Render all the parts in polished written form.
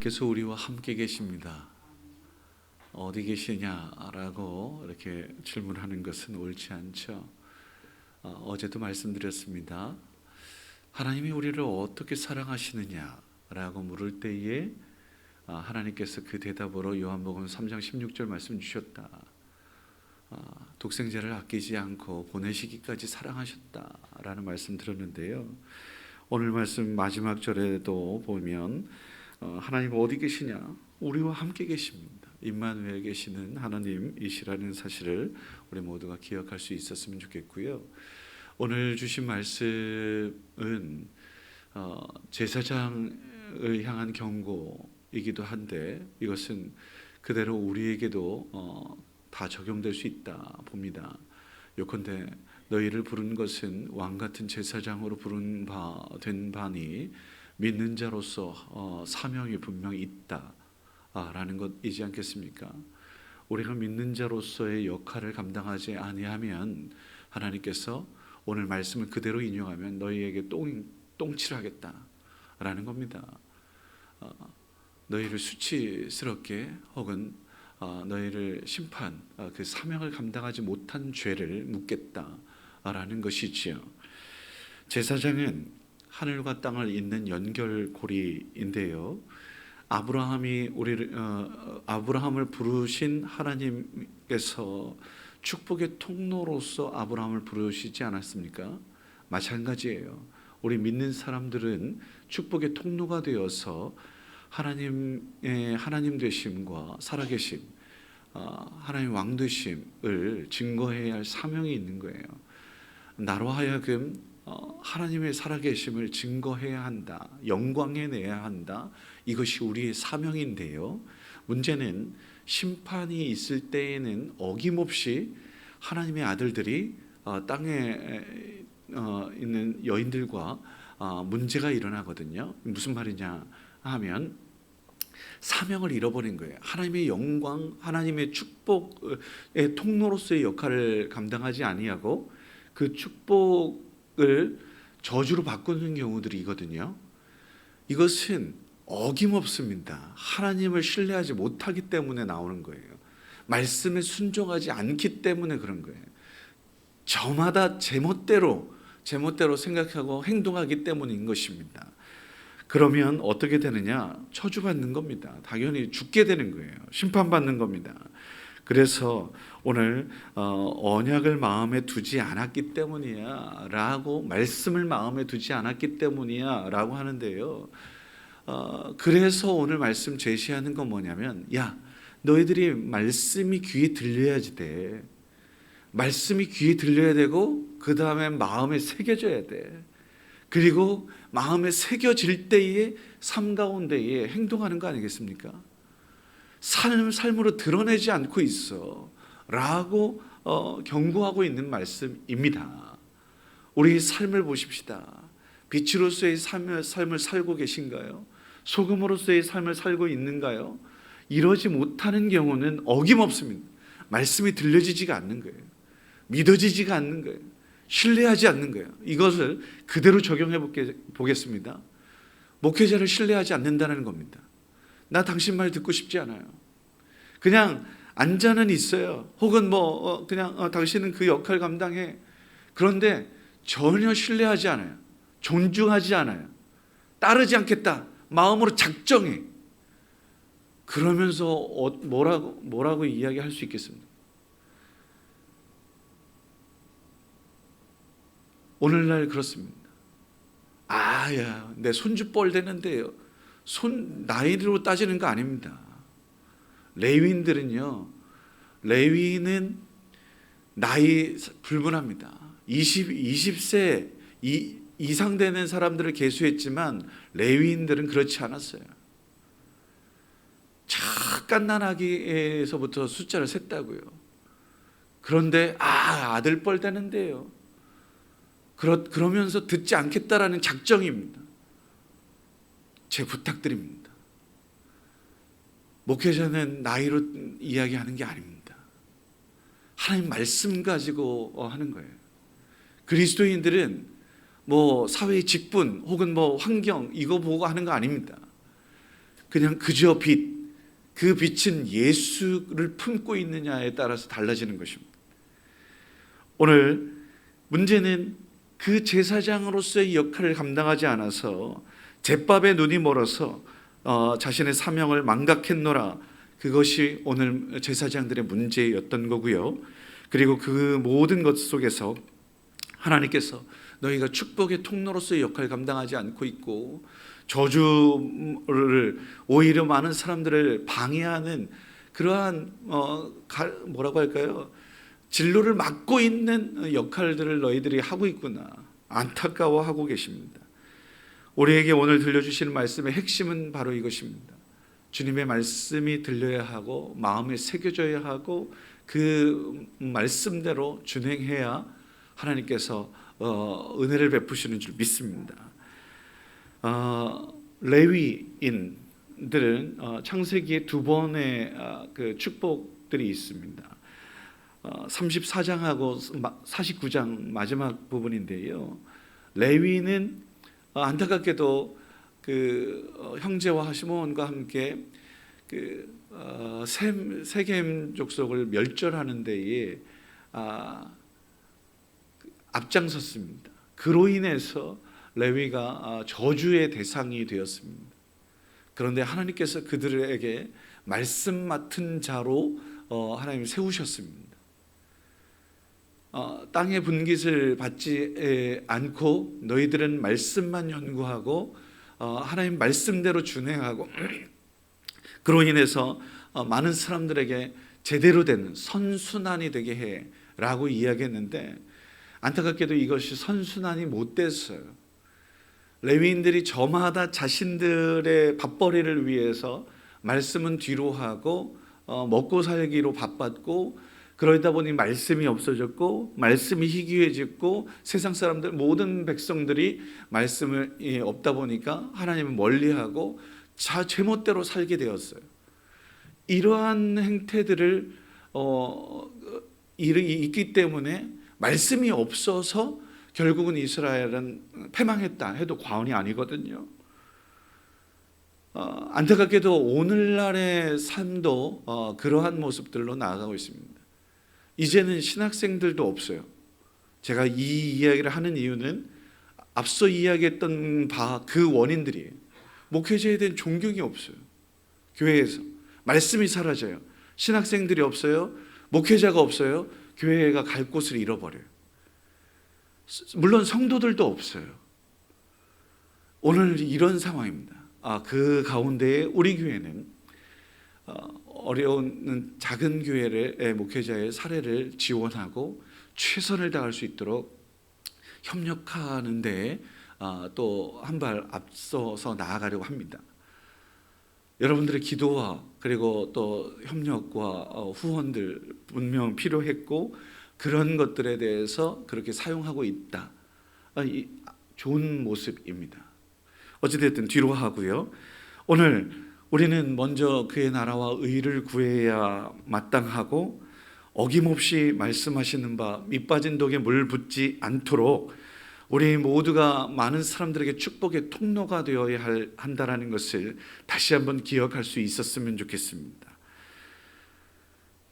하나님께서 우리와 함께 계십니다. 어디 계시냐라고 이렇게 질문하는 것은 옳지 않죠. 어제도 말씀드렸습니다. 하나님이 우리를 어떻게 사랑하시느냐라고 물을 때에 하나님께서 그 대답으로 요한복음 3장 16절 말씀 주셨다. 독생자를 아끼지 않고 보내시기까지 사랑하셨다라는 말씀 들었는데요. 오늘 말씀 마지막 절에도 보면 하나님 어디 계시냐? 우리와 함께 계십니다. 임마누엘 계시는 하나님이시라는 사실을 우리 모두가 기억할 수 있었으면 좋겠고요. 오늘 주신 말씀은 제사장을 향한 경고이기도 한데 이것은 그대로 우리에게도 다 적용될 수 있다 봅니다. 요컨대 너희를 부른 것은 왕같은 제사장으로 부른 된 바니 믿는 자로서 사명이 분명히 있다라는 것이지 않겠습니까? 우리가 믿는 자로서의 역할을 감당하지 아니하면 하나님께서 오늘 말씀을 그대로 인용하면 너희에게 똥칠하겠다라는 겁니다. 너희를 수치스럽게 혹은 너희를 심판, 그 사명을 감당하지 못한 죄를 묻겠다라는 것이지요. 제사장은 하늘과 땅을 잇는 연결고리인데요. 아브라함을 부르신 하나님께서 축복의 통로로서 아브라함을 부르시지 않았습니까? 마찬가지예요. 우리 믿는 사람들은 축복의 통로가 되어서 하나님의 하나님 되심과 살아계심, 하나님 왕 되심을 증거해야 할 사명이 있는 거예요. 나로 하여금 하나님의 살아계심을 증거해야 한다, 영광해내야 한다. 이것이 우리의 사명인데요. 문제는 심판이 있을 때에는 어김없이 하나님의 아들들이 땅에 있는 여인들과 문제가 일어나거든요. 무슨 말이냐 하면 사명을 잃어버린 거예요. 하나님의 영광, 하나님의 축복의 통로로서의 역할을 감당하지 아니하고 그 축복을 저주로 바꾸는 경우들이거든요. 이것은 어김없습니다. 하나님을 신뢰하지 못하기 때문에 나오는 거예요. 말씀에 순종하지 않기 때문에 그런 거예요. 저마다 제멋대로 생각하고 행동하기 때문인 것입니다. 그러면 어떻게 되느냐? 저주받는 겁니다. 당연히 죽게 되는 거예요. 심판받는 겁니다. 그래서 오늘 언약을 마음에 두지 않았기 때문이야 라고, 말씀을 마음에 두지 않았기 때문이야 라고 하는데요. 그래서 오늘 말씀 제시하는 건 뭐냐면, 야, 너희들이 말씀이 귀에 들려야지 돼. 말씀이 귀에 들려야 되고 그 다음에 마음에 새겨져야 돼. 그리고 마음에 새겨질 때에 삶 가운데에 행동하는 거 아니겠습니까? 삶으로 드러내지 않고 있어 라고 경고하고 있는 말씀입니다. 우리 삶을 보십시다. 빛으로서의 삶을 살고 계신가요? 소금으로서의 삶을 살고 있는가요? 이러지 못하는 경우는 어김없습니다. 말씀이 들려지지가 않는 거예요. 믿어지지가 않는 거예요. 신뢰하지 않는 거예요. 이것을 그대로 적용해 보겠습니다. 목회자를 신뢰하지 않는다는 겁니다. 나 당신 말 듣고 싶지 않아요. 그냥 앉아는 있어요. 혹은 그냥 당신은 그 역할 감당해. 그런데 전혀 신뢰하지 않아요. 존중하지 않아요. 따르지 않겠다. 마음으로 작정해. 그러면서 뭐라고 이야기할 수 있겠습니까? 오늘날 그렇습니다. 내 손주 뻘 되는데요. 나이로 따지는 거 아닙니다. 레위인은 나이 불문합니다. 20세 이상 되는 사람들을 계수했지만 레위인들은 그렇지 않았어요. 갓난아기에서부터 숫자를 셌다고요. 그런데 아들 뻘 되는데요. 그러면서 듣지 않겠다라는 작정입니다. 제 부탁드립니다. 목회자는 나이로 이야기하는 게 아닙니다. 하나님 말씀 가지고 하는 거예요. 그리스도인들은 사회의 직분 혹은 환경 이거 보고 하는 거 아닙니다. 그냥 그저 빛, 그 빛은 예수를 품고 있느냐에 따라서 달라지는 것입니다. 오늘 문제는 그 제사장으로서의 역할을 감당하지 않아서 잿밥에 눈이 멀어서 자신의 사명을 망각했노라. 그것이 오늘 제사장들의 문제였던 거고요. 그리고 그 모든 것 속에서 하나님께서 너희가 축복의 통로로서의 역할을 감당하지 않고 있고 저주를 오히려 많은 사람들을 방해하는 그러한 뭐라고 할까요? 진로를 막고 있는 역할들을 너희들이 하고 있구나. 안타까워하고 계십니다. 우리에게 오늘 들려주시는 말씀의 핵심은 바로 이것입니다. 주님의 말씀이 들려야 하고 마음에 새겨져야 하고 그 말씀대로 준행해야 하나님께서 은혜를 베푸시는 줄 믿습니다. 레위인들은 창세기에 두 번의 그 축복들이 있습니다. 34장하고 49장 마지막 부분인데요. 레위는 안타깝게도 그 형제와 시므온과 함께 그 세겜 족속을 멸절하는 데에 앞장섰습니다. 그로 인해서 레위가 저주의 대상이 되었습니다. 그런데 하나님께서 그들에게 말씀 맡은 자로 하나님이 세우셨습니다. 땅의 분깃을 받지 않고 너희들은 말씀만 연구하고 하나님 말씀대로 준행하고 그로 인해서 많은 사람들에게 제대로 된 선순환이 되게 해 라고 이야기했는데 안타깝게도 이것이 선순환이 못 됐어요. 레위인들이 저마다 자신들의 밥벌이를 위해서 말씀은 뒤로 하고 먹고 살기로 바빴고 그러다 보니 말씀이 없어졌고 말씀이 희귀해졌고 세상 사람들 모든 백성들이 말씀이 없다 보니까 하나님을 멀리하고 제멋대로 살게 되었어요. 이러한 행태들을 있기 때문에 말씀이 없어서 결국은 이스라엘은 패망했다 해도 과언이 아니거든요. 안타깝게도 오늘날의 삶도 그러한 모습들로 나아가고 있습니다. 이제는 신학생들도 없어요. 제가 이 이야기를 하는 이유는 앞서 이야기했던 바 그 원인들이에요. 목회자에 대한 존경이 없어요. 교회에서 말씀이 사라져요. 신학생들이 없어요. 목회자가 없어요. 교회가 갈 곳을 잃어버려요. 물론 성도들도 없어요. 오늘 이런 상황입니다. 그 가운데 우리 교회는 어려운 작은 교회의 목회자의 사례를 지원하고 최선을 다할 수 있도록 협력하는 데 또 한 발 앞서서 나아가려고 합니다. 여러분들의 기도와 그리고 또 협력과 후원들 분명 필요했고 그런 것들에 대해서 그렇게 사용하고 있다. 좋은 모습입니다. 어찌됐든 뒤로 하고요. 오늘 우리는 먼저 그의 나라와 의를 구해야 마땅하고 어김없이 말씀하시는 바 밑빠진 독에 물 붓지 않도록 우리 모두가 많은 사람들에게 축복의 통로가 되어야 한다는 것을 다시 한번 기억할 수 있었으면 좋겠습니다.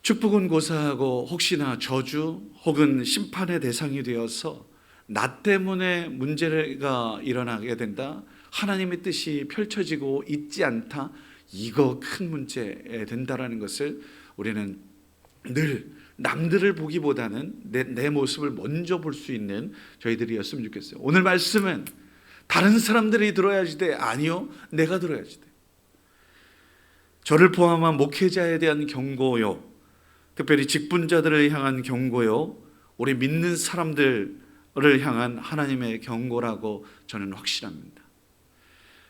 축복은 고사하고 혹시나 저주 혹은 심판의 대상이 되어서 나 때문에 문제가 일어나게 된다. 하나님의 뜻이 펼쳐지고 있지 않다. 이거 큰 문제 된다라는 것을 우리는 늘 남들을 보기보다는 내 모습을 먼저 볼 수 있는 저희들이었으면 좋겠어요. 오늘 말씀은 다른 사람들이 들어야지 돼. 아니요, 내가 들어야지 돼. 저를 포함한 목회자에 대한 경고요. 특별히 직분자들을 향한 경고요. 우리 믿는 사람들을 향한 하나님의 경고라고 저는 확신합니다.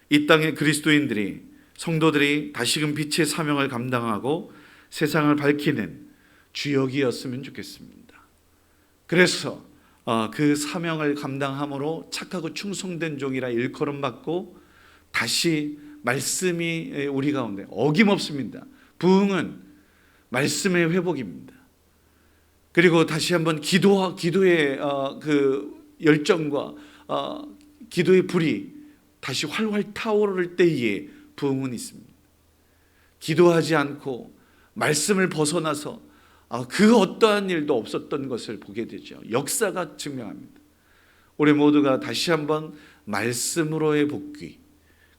이 땅의 그리스도인들이 성도들이 다시금 빛의 사명을 감당하고 세상을 밝히는 주역이었으면 좋겠습니다. 그래서 그 사명을 감당함으로 착하고 충성된 종이라 일컬음받고 다시 말씀이 우리 가운데 어김없습니다. 부흥은 말씀의 회복입니다. 그리고 다시 한번 기도의 그 열정과 기도의 불이 다시 활활 타오를 때에 부흥은 있습니다. 기도하지 않고 말씀을 벗어나서 그 어떠한 일도 없었던 것을 보게 되죠. 역사가 증명합니다. 우리 모두가 다시 한번 말씀으로의 복귀,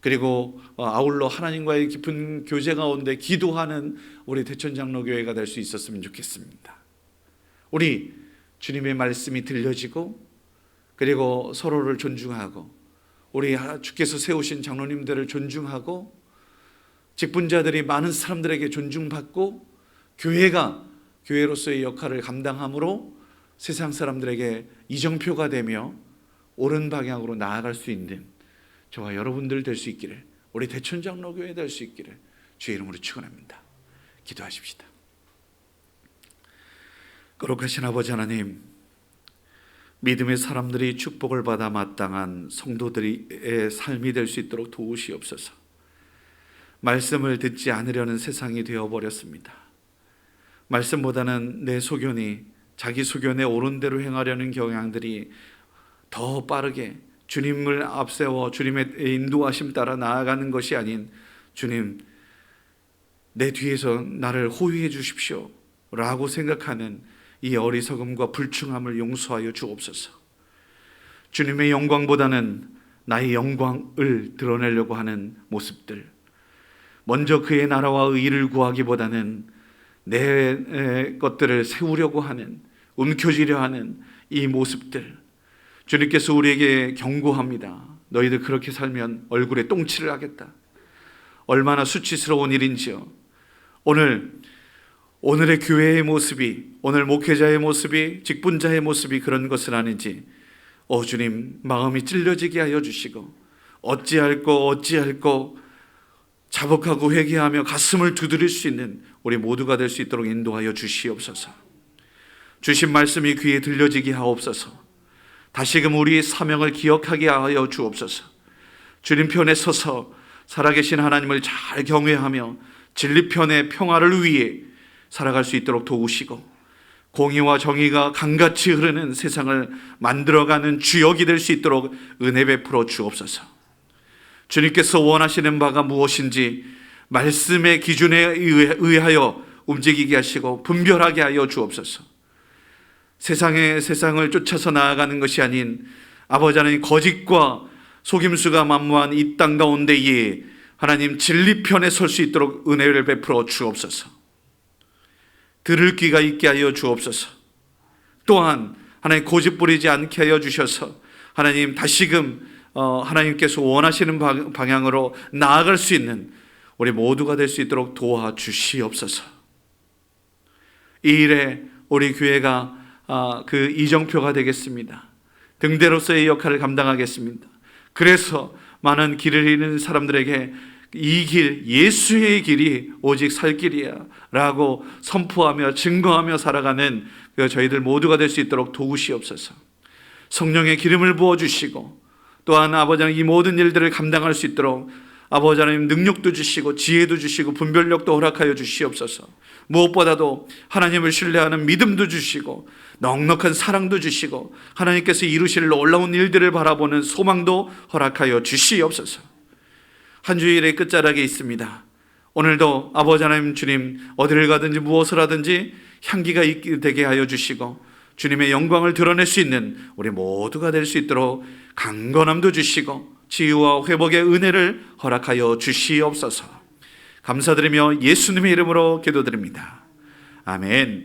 그리고 아울러 하나님과의 깊은 교제 가운데 기도하는 우리 대천장로교회가 될 수 있었으면 좋겠습니다. 우리 주님의 말씀이 들려지고, 그리고 서로를 존중하고, 우리 주께서 세우신 장로님들을 존중하고, 직분자들이 많은 사람들에게 존중받고, 교회가 교회로서의 역할을 감당함으로 세상 사람들에게 이정표가 되며 옳은 방향으로 나아갈 수 있는 저와 여러분들 될 수 있기를, 우리 대천장로교회 될 수 있기를 주의 이름으로 축원합니다. 기도하십시다. 거룩하신 아버지 하나님, 믿음의 사람들이 축복을 받아 마땅한 성도들의 삶이 될 수 있도록 도우시옵소서. 말씀을 듣지 않으려는 세상이 되어버렸습니다. 말씀보다는 내 소견이, 자기 소견에 옳은 대로 행하려는 경향들이 더 빠르게 주님을 앞세워 주님의 인도하심 따라 나아가는 것이 아닌, 주님 내 뒤에서 나를 호위해 주십시오 라고 생각하는 이 어리석음과 불충함을 용서하여 주옵소서. 주님의 영광보다는 나의 영광을 드러내려고 하는 모습들, 먼저 그의 나라와 의를 구하기보다는 내 것들을 세우려고 하는, 움켜쥐려 하는 이 모습들, 주님께서 우리에게 경고합니다. 너희들 그렇게 살면 얼굴에 똥칠을 하겠다. 얼마나 수치스러운 일인지요. 오늘의 교회의 모습이, 오늘 목회자의 모습이, 직분자의 모습이 그런 것은 아닌지 주님 마음이 찔려지게 하여 주시고, 어찌할꼬 자복하고 회개하며 가슴을 두드릴 수 있는 우리 모두가 될 수 있도록 인도하여 주시옵소서. 주신 말씀이 귀에 들려지게 하옵소서. 다시금 우리의 사명을 기억하게 하여 주옵소서. 주님 편에 서서 살아계신 하나님을 잘 경외하며 진리편의 평화를 위해 살아갈 수 있도록 도우시고, 공의와 정의가 강같이 흐르는 세상을 만들어가는 주역이 될 수 있도록 은혜 베풀어 주옵소서. 주님께서 원하시는 바가 무엇인지 말씀의 기준에 의하여 움직이게 하시고 분별하게 하여 주옵소서. 세상을 쫓아서 나아가는 것이 아닌, 아버지 하나님 거짓과 속임수가 만무한 이 땅 가운데에 하나님 진리편에 설 수 있도록 은혜를 베풀어 주옵소서. 들을 귀가 있게 하여 주옵소서. 또한 하나님 고집 부리지 않게 하여 주셔서 하나님 다시금 하나님께서 원하시는 방향으로 나아갈 수 있는 우리 모두가 될 수 있도록 도와주시옵소서. 이 일에 우리 교회가 그 이정표가 되겠습니다. 등대로서의 역할을 감당하겠습니다. 그래서 많은 길을 잃는 사람들에게 이 길, 예수의 길이 오직 살 길이야 라고 선포하며 증거하며 살아가는 저희들 모두가 될 수 있도록 도우시옵소서. 성령의 기름을 부어주시고, 또한 아버지 하나님 이 모든 일들을 감당할 수 있도록 아버지 하나님 능력도 주시고 지혜도 주시고 분별력도 허락하여 주시옵소서. 무엇보다도 하나님을 신뢰하는 믿음도 주시고 넉넉한 사랑도 주시고 하나님께서 이루실 놀라운 일들을 바라보는 소망도 허락하여 주시옵소서. 한 주일의 끝자락에 있습니다. 오늘도 아버지 하나님 주님 어디를 가든지 무엇을 하든지 향기가 있게 되게 하여 주시고 주님의 영광을 드러낼 수 있는 우리 모두가 될 수 있도록 강건함도 주시고 치유와 회복의 은혜를 허락하여 주시옵소서. 감사드리며 예수님의 이름으로 기도드립니다. 아멘.